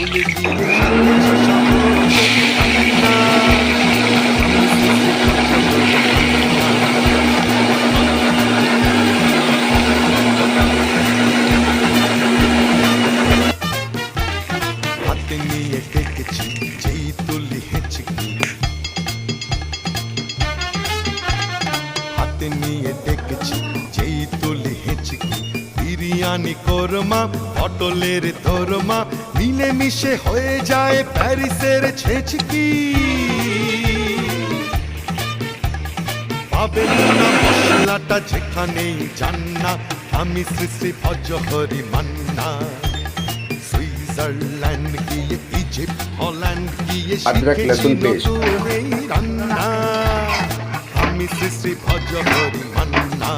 বলে দিয়ে শিখেছি সাগর রান্না। আমি সৃষ্টি হাতে নিয়ে ডেকেছি যেই তুলি হেঁচকি, হাতে নিয়ে ডেকেছি যেই তুলি হেঁচকি। বিরিয়ানি কোরমা পটলের দোরমা মিলে মিশে হয়ে যায় প্যারিসের ছেচকি। পাবেন না মশলাটা যেখানেই যান না, আমি শ্রী শ্রী ভজহরি মান্না। সুইজারল্যান্ড গিয়ে ইজিপ্ট হল্যান্ড গিয়ে अदरक শিখেছি लहसुन पेस्ट। নতুন এই রান্না। আমি শ্রী শ্রী ভজহরি মান্না।